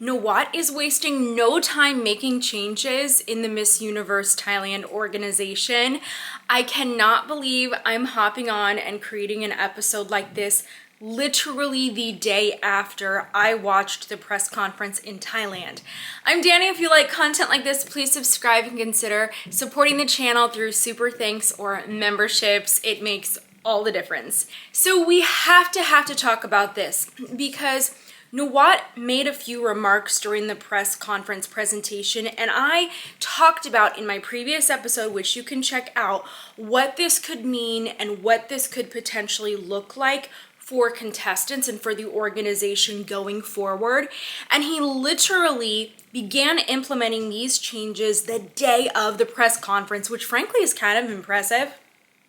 Nawat is wasting no time making changes in the Miss Universe Thailand organization. I cannot believe I'm hopping on and creating an episode like this literally the day after I watched the press conference in Thailand. I'm Dani. If you like content like this, please subscribe and consider supporting the channel through super thanks or memberships. It makes all the difference. So we have to talk about this because Nawat made a few remarks during the press conference presentation, and I talked about in my previous episode, which you can check out, what this could mean and what this could potentially look like for contestants and for the organization going forward. And he literally began implementing these changes the day of the press conference, which frankly is kind of impressive.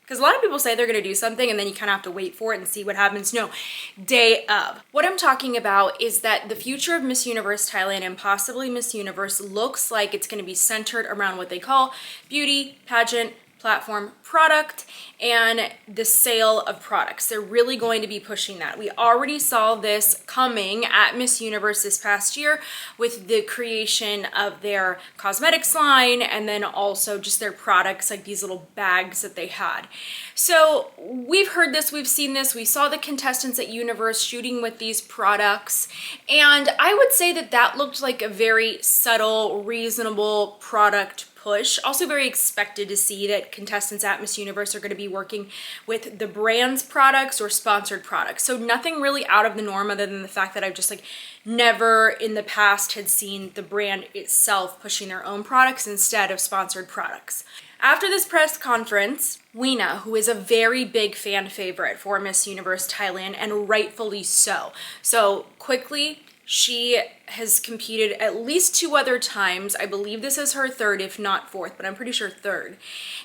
Because a lot of people say they're going to do something and then you kind of have to wait for it and see what happens. No, day of. What I'm talking about is that the future of Miss Universe Thailand and possibly Miss Universe looks like it's going to be centered around what they call beauty, pageant, platform, product, and the sale of products. They're really going to be pushing that. We already saw this coming at Miss Universe this past year with the creation of their cosmetics line and then also just their products, like these little bags that they had. So we've heard this, we've seen this, we saw the contestants at Universe shooting with these products, and I would say that that looked like a very subtle, reasonable product push. Also very expected to see that contestants at Miss Universe are going to be working with the brand's products or sponsored products. So nothing really out of the norm other than the fact that I've just never in the past had seen the brand itself pushing their own products instead of sponsored products. After this press conference, Veena, who is a very big fan favorite for Miss Universe Thailand, and rightfully so. So quickly, she has competed at least 2 other times. I believe this is her 3rd, if not 4th, but I'm pretty sure 3rd.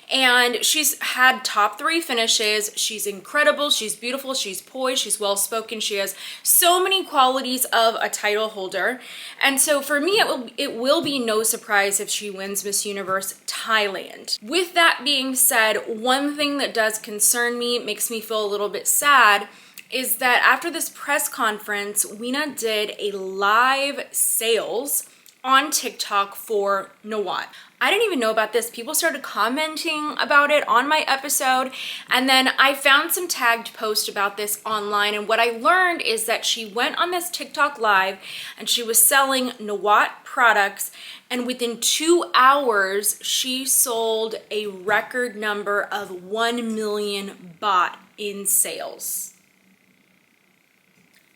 And she's had top 3 finishes. She's incredible. She's beautiful. She's poised. She's well-spoken. She has so many qualities of a title holder. And so for me, it will be no surprise if she wins Miss Universe Thailand. With that being said, one thing that does concern me, makes me feel a little bit sad, is that after this press conference, Veena did a live sales on TikTok for Nawat. I didn't even know about this. People started commenting about it on my episode, and then I found some tagged posts about this online, and what I learned is that she went on this TikTok live and she was selling Nawat products, and within 2 hours, she sold a record number of 1 million baht in sales,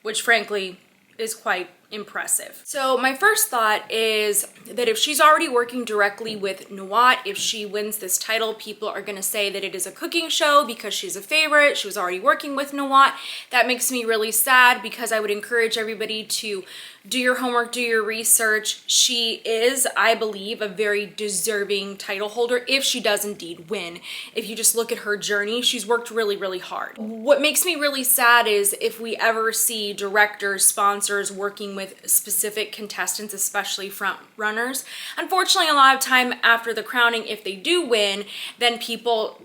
which frankly is quite impressive. So my first thought is that if she's already working directly with Nawat, if she wins this title, people are going to say that it is a cooking show because she's a favorite. She was already working with Nawat. That makes me really sad because I would encourage everybody to do your homework, do your research. She is, I believe, a very deserving title holder if she does indeed win. If you just look at her journey, she's worked really, really hard. What makes me really sad is if we ever see directors, sponsors working with specific contestants, especially front runners. Unfortunately, a lot of time after the crowning, if they do win, then people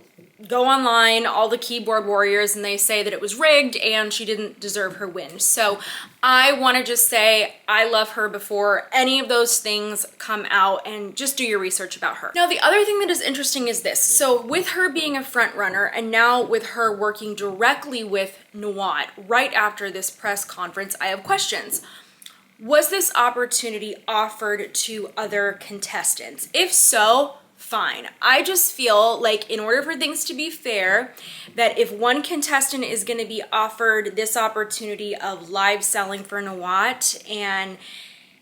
go online, all the keyboard warriors, and they say that it was rigged and she didn't deserve her win. So I want to just say I love her before any of those things come out, and just do your research about her. Now, the other thing that is interesting is this. So with her being a front runner and now with her working directly with Nawat right after this press conference, I have questions. Was this opportunity offered to other contestants? If so, fine. I just feel like in order for things to be fair, that if one contestant is going to be offered this opportunity of live selling for Nawat, and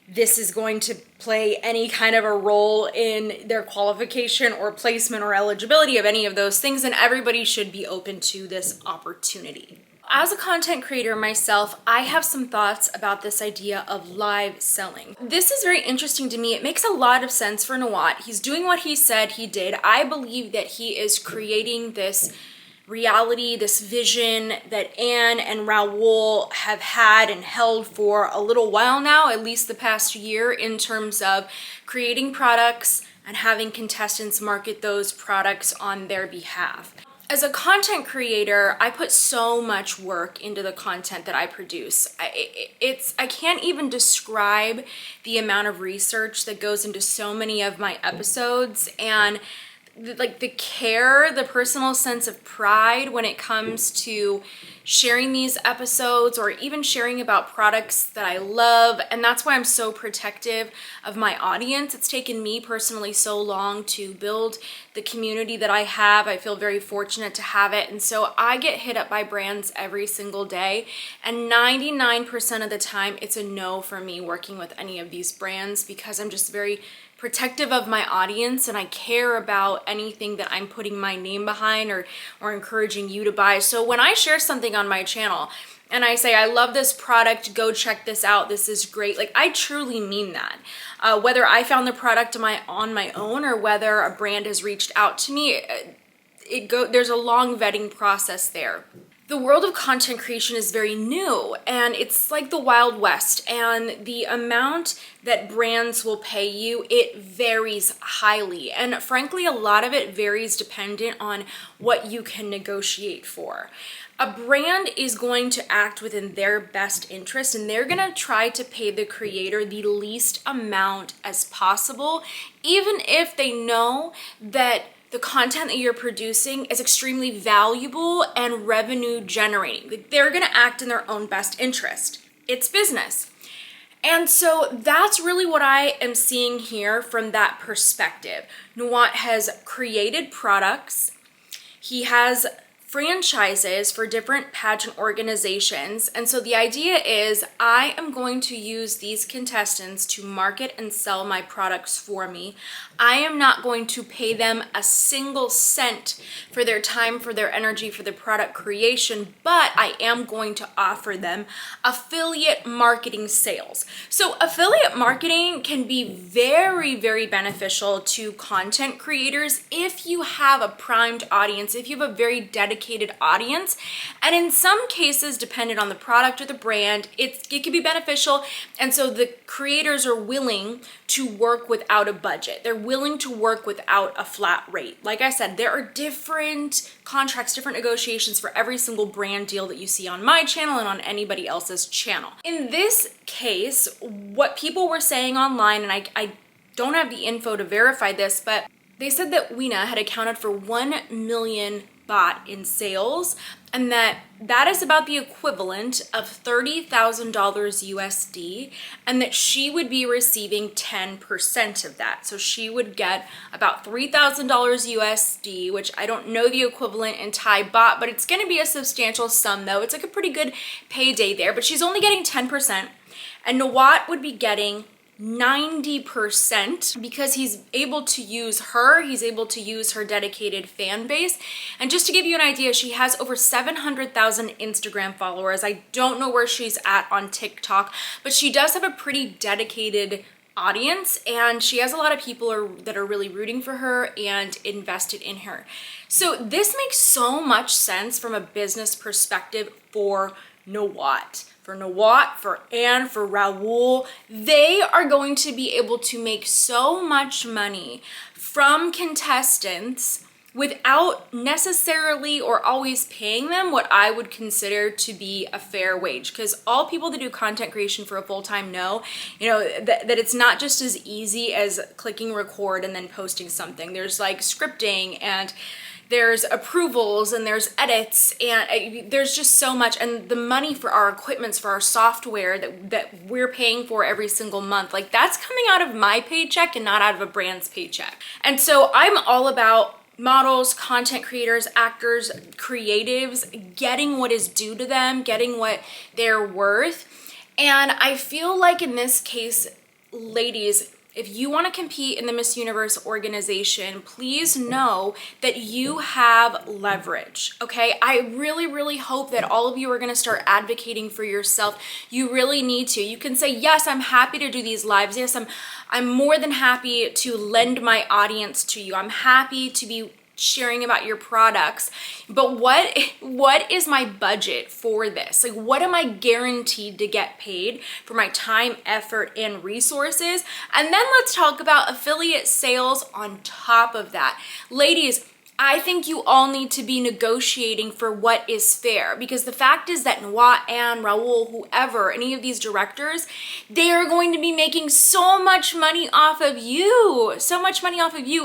this is going to play any kind of a role in their qualification or placement or eligibility of any of those things, then everybody should be open to this opportunity. As a content creator myself, I have some thoughts about this idea of live selling. This is very interesting to me. It makes a lot of sense for Nawat. He's doing what he said he did. I believe that he is creating this reality, this vision that Anne and Raul have had and held for a little while now, at least the past year, in terms of creating products and having contestants market those products on their behalf. as a content creator, I put so much work into the content that I produce. I can't even describe the amount of research that goes into so many of my episodes, and like the care, the personal sense of pride when it comes to sharing these episodes or even sharing about products that I love. And that's why I'm so protective of my audience. It's taken me personally so long to build the community that I have. I feel very fortunate to have it. And so I get hit up by brands every single day. And 99% of the time, it's a no for me working with any of these brands, because I'm just very protective of my audience, and I care about anything that I'm putting my name behind or encouraging you to buy. So when I share something on my channel and I say, I love this product, go check this out, this is great, like I truly mean that. Whether I found the product on my own or whether a brand has reached out to me, there's a long vetting process there. The world of content creation is very new, and it's like the Wild West, and the amount that brands will pay you, it varies highly. And frankly, a lot of it varies dependent on what you can negotiate for. A brand is going to act within their best interest, and they're gonna try to pay the creator the least amount as possible, even if they know that the content that you're producing is extremely valuable and revenue generating. They're gonna act in their own best interest. It's business. And so that's really what I am seeing here from that perspective. Nawat has created products. He has franchises for different pageant organizations. And so the idea is I am going to use these contestants to market and sell my products for me. I am not going to pay them a single cent for their time, for their energy, for the product creation, but I am going to offer them affiliate marketing sales. So affiliate marketing can be very, very beneficial to content creators if you have a primed audience, if you have a very dedicated audience. And in some cases, dependent on the product or the brand, it can be beneficial. And so the creators are willing to work without a budget. They're willing to work without a flat rate. Like I said, there are different contracts, different negotiations for every single brand deal that you see on my channel and on anybody else's channel. In this case, what people were saying online, and I don't have the info to verify this, but they said that Veena had accounted for 1 million baht in sales, and that is about the equivalent of $30,000 USD, and that she would be receiving 10% of that. So she would get about $3,000 USD, which I don't know the equivalent in Thai baht, but it's gonna be a substantial sum though. It's like a pretty good payday there, but she's only getting 10%, and Nawat would be getting 90% because he's able to use her dedicated fan base. And just to give you an idea, she has over 700,000 Instagram followers. I don't know where she's at on TikTok, but she does have a pretty dedicated audience, and she has a lot of people that are really rooting for her and invested in her. So this makes so much sense from a business perspective for Nawat. For Nawat, for Anne, for Raul, they are going to be able to make so much money from contestants without necessarily or always paying them what I would consider to be a fair wage. Because all people that do content creation for a full-time know, that it's not just as easy as clicking record and then posting something. There's like scripting, and there's approvals, and there's edits, and there's just so much. And the money for our equipments, for our software that we're paying for every single month, like that's coming out of my paycheck and not out of a brand's paycheck. And so I'm all about models, content creators, actors, creatives getting what is due to them, getting what they're worth. And I feel like in this case, ladies, if you want to compete in the Miss Universe organization, please know that you have leverage, okay? I really, really hope that all of you are going to start advocating for yourself. You really need to. You can say, yes, I'm happy to do these lives. Yes, I'm more than happy to lend my audience to you. I'm happy to be sharing about your products, but what is my budget for this? Like, what am I guaranteed to get paid for my time, effort, and resources? And then let's talk about affiliate sales on top of that. Ladies, I think you all need to be negotiating for what is fair, because the fact is that Nawat, Anne, Raul, whoever, any of these directors, they are going to be making so much money off of you,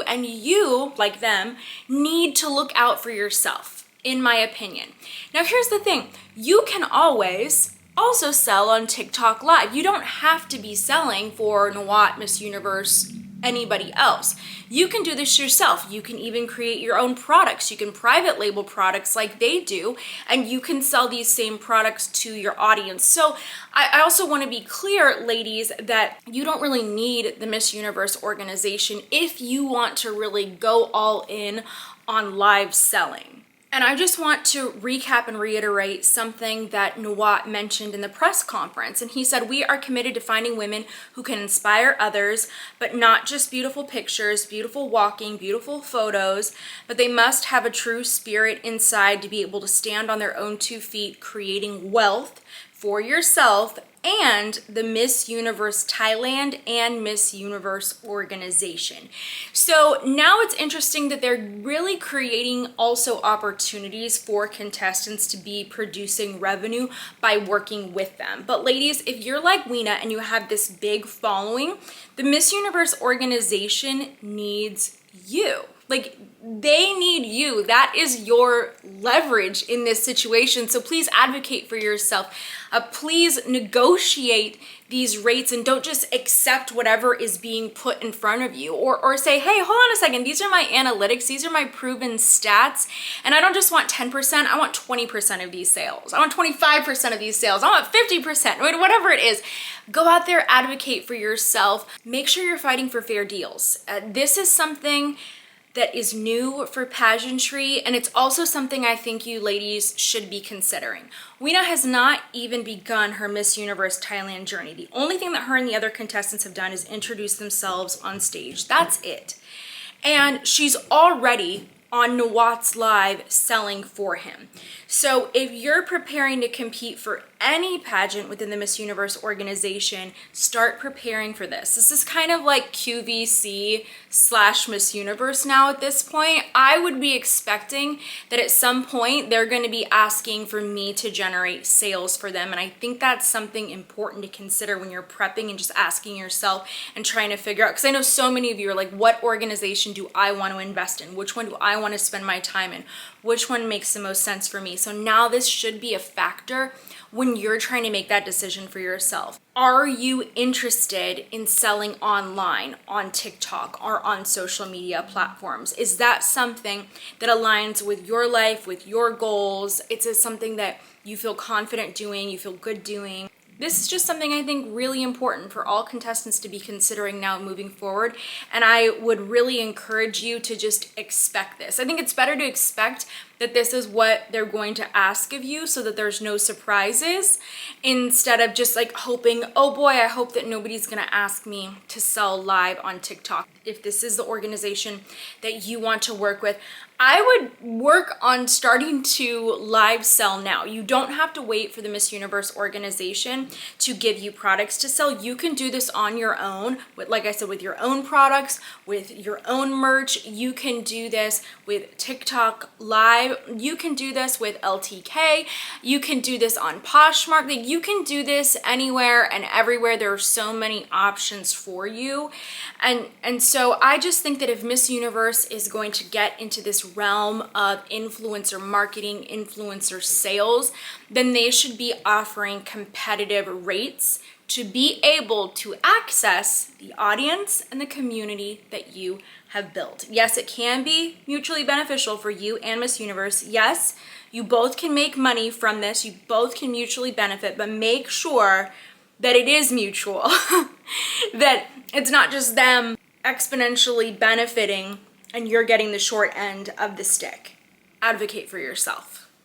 and you, like them, need to look out for yourself, in my opinion. Now, here's the thing. You can always also sell on TikTok Live. You don't have to be selling for Nawat, Miss Universe, anybody else. You can do this yourself. You can even create your own products. You can private label products like they do, and you can sell these same products to your audience. So I also want to be clear, ladies, that you don't really need the Miss Universe organization if you want to really go all in on live selling. And I just want to recap and reiterate something that Nawat mentioned in the press conference. And he said, "We are committed to finding women who can inspire others, but not just beautiful pictures, beautiful walking, beautiful photos, but they must have a true spirit inside to be able to stand on their own 2 feet, creating wealth for yourself and the Miss Universe Thailand and Miss Universe organization." So now it's interesting that they're really creating also opportunities for contestants to be producing revenue by working with them. But ladies, if you're like Veena and you have this big following, the Miss Universe organization needs you. Like, they need you. That is your leverage in this situation. So please advocate for yourself. Please negotiate these rates and don't just accept whatever is being put in front of you, or say, hey, hold on a second. These are my analytics. These are my proven stats. And I don't just want 10%. I want 20% of these sales. I want 25% of these sales. I want 50%, whatever it is. Go out there, advocate for yourself. Make sure you're fighting for fair deals. This is something that is new for pageantry, and it's also something I think you ladies should be considering. Veena has not even begun her Miss Universe Thailand journey. The only thing that her and the other contestants have done is introduce themselves on stage. That's it. And she's already on Nawat's Live selling for him. So if you're preparing to compete for any pageant within the Miss Universe organization, start preparing for this. This is kind of like QVC / Miss Universe now at this point. I would be expecting that at some point they're going to be asking for me to generate sales for them. And I think that's something important to consider when you're prepping and just asking yourself and trying to figure out, because I know so many of you are like, what organization do I want to invest in? Which one do I want to spend my time in? Which one makes the most sense for me? So now this should be a factor when you're trying to make that decision for yourself. Are you interested in selling online, on TikTok, or on social media platforms? Is that something that aligns with your life, with your goals? It's something that you feel confident doing, you feel good doing? This is just something I think really important for all contestants to be considering now moving forward. And I would really encourage you to just expect this. I think it's better to expect that this is what they're going to ask of you so that there's no surprises, instead of just like hoping, oh boy, I hope that nobody's gonna ask me to sell live on TikTok. If this is the organization that you want to work with, I would work on starting to live sell now. You don't have to wait for the Miss Universe organization to give you products to sell. You can do this on your own, with, like I said, with your own products, with your own merch. You can do this with TikTok Live. You can do this with LTK. You can do this on Poshmark. Like, you can do this anywhere and everywhere. There are so many options for you. And so I just think that if Miss Universe is going to get into this realm of influencer marketing, influencer sales, then they should be offering competitive rates to be able to access the audience and the community that you have built. Yes, it can be mutually beneficial for you and Miss Universe. Yes, you both can make money from this. You both can mutually benefit, but make sure that it is mutual, that it's not just them exponentially benefiting and you're getting the short end of the stick. Advocate for yourself.